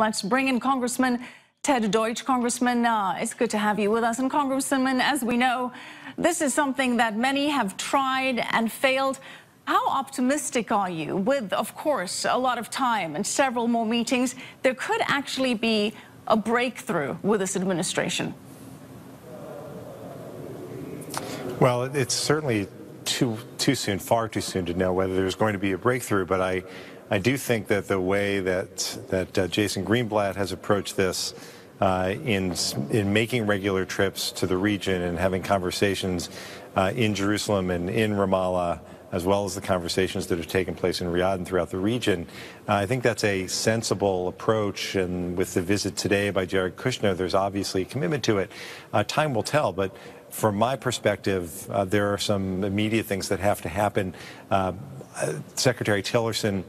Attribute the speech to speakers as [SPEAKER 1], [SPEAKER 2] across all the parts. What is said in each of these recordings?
[SPEAKER 1] Let's bring in Congressman Ted Deutch. Congressman, it's good to have you with us. And Congressman, as we know, this is something that many have tried and failed. How optimistic are you with, of course, a lot of time and several more meetings? There could actually be a breakthrough with this administration.
[SPEAKER 2] Well, it's certainly too soon, far too soon to know whether there's going to be a breakthrough. But I do think that the way that Jason Greenblatt has approached this in making regular trips to the region and having conversations in Jerusalem and in Ramallah, as well as the conversations that have taken place in Riyadh and throughout the region, I think that's a sensible approach. And with the visit today by Jared Kushner, there's obviously a commitment to it. Time will tell, but from my perspective, there are some immediate things that have to happen. Secretary Tillerson,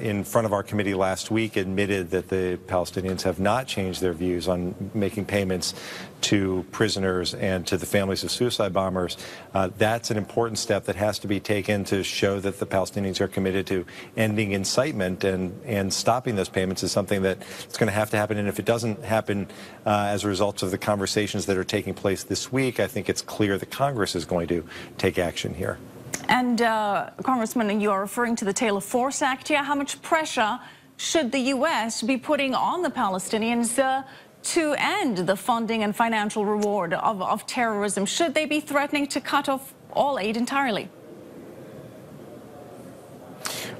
[SPEAKER 2] in front of our committee last week, admitted that the Palestinians have not changed their views on making payments to prisoners and to the families of suicide bombers. That's an important step that has to be taken to show that the Palestinians are committed to ending incitement, and stopping those payments is something that's going to happen. And if it doesn't happen as a result of the conversations that are taking place this week, I think it's clear that Congress is going to take action here.
[SPEAKER 1] And Congressman, you are referring to the Taylor Force Act here. How much pressure should the U.S. be putting on the Palestinians to end the funding and financial reward of terrorism? Should they be threatening to cut off all aid entirely?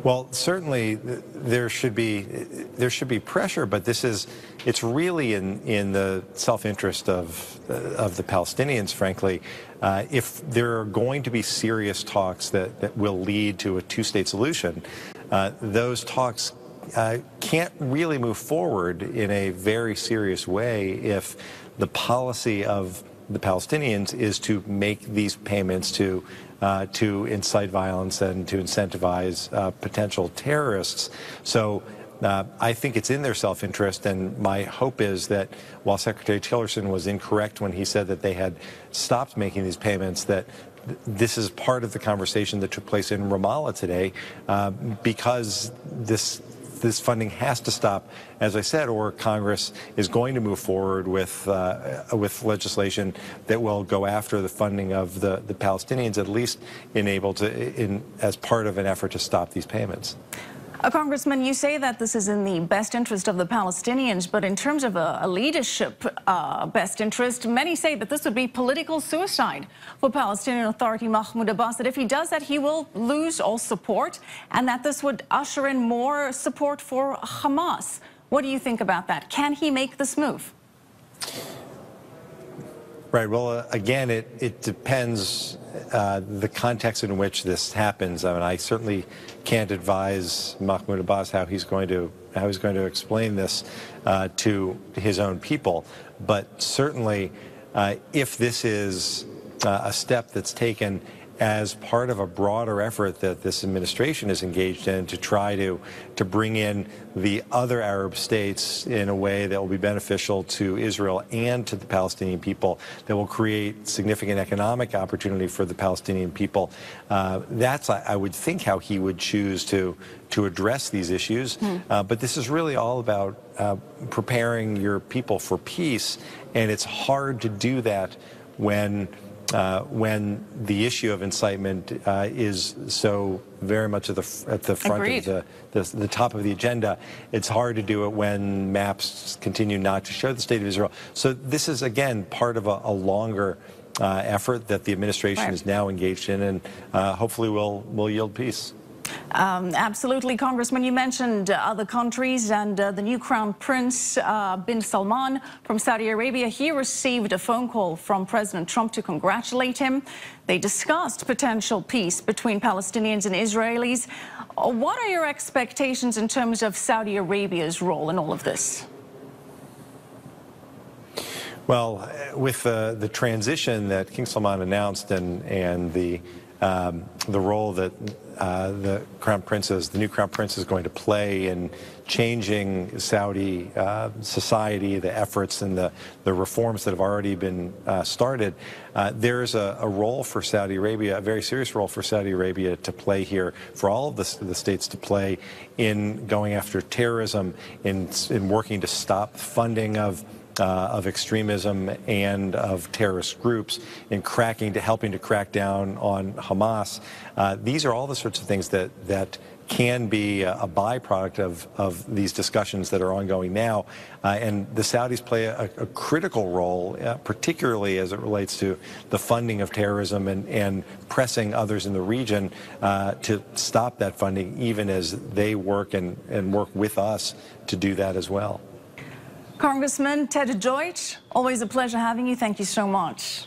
[SPEAKER 2] Well, certainly there should be pressure, but it's really in the self-interest of the Palestinians, frankly. If there are going to be serious talks that will lead to a two-state solution, those talks can't really move forward in a very serious way if the policy of the Palestinians is to make these payments to incite violence and to incentivize potential terrorists. So I think it's in their self-interest, and my hope is that while Secretary Tillerson was incorrect when he said that they had stopped making these payments, that this is part of the conversation that took place in Ramallah today, because this funding has to stop, as I said, or Congress is going to move forward with legislation that will go after the funding of the Palestinians, at least as part of an effort to stop these payments.
[SPEAKER 1] Congressman, you say that this is in the best interest of the Palestinians, but in terms of a leadership best interest, many say that this would be political suicide for Palestinian Authority Mahmoud Abbas, that if he does that, he will lose all support, and that this would usher in more support for Hamas. What do you think about that? Can he make this move?
[SPEAKER 2] Right. Well, again, it depends the context in which this happens. I mean, I certainly can't advise Mahmoud Abbas how he's going to explain this to his own people. But certainly, if this is a step that's taken as part of a broader effort that this administration is engaged in to try to bring in the other Arab states in a way that will be beneficial to Israel and to the Palestinian people, that will create significant economic opportunity for the Palestinian people, that's, I would think, how he would choose to address these issues. But this is really all about preparing your people for peace, and it's hard to do that when the issue of incitement is so very much at the front
[SPEAKER 1] Agreed.
[SPEAKER 2] of the top of the agenda. It's hard to do it when maps continue not to show the state of Israel. So this is, again, part of a longer effort that the administration is now engaged in, and hopefully will yield peace.
[SPEAKER 1] Absolutely, Congressman. You mentioned other countries, and the new Crown Prince bin Salman from Saudi Arabia. He received a phone call from President Trump to congratulate him. They discussed potential peace between Palestinians and Israelis. What are your expectations in terms of Saudi Arabia's role in all of this?
[SPEAKER 2] Well, with the transition that King Salman announced and the the role that the new Crown Prince is going to play in changing Saudi society, the efforts and the reforms that have already been started, there's a role for Saudi Arabia, a very serious role for Saudi Arabia to play here, for all of the states to play in going after terrorism, in working to stop funding of extremism and of terrorist groups, in helping to crack down on Hamas. These are all the sorts of things that can be a byproduct of these discussions that are ongoing now. And the Saudis play a critical role, particularly as it relates to the funding of terrorism and pressing others in the region to stop that funding, even as they work and work with us to do that as well.
[SPEAKER 1] Congressman Ted Deutch, always a pleasure having you. Thank you so much.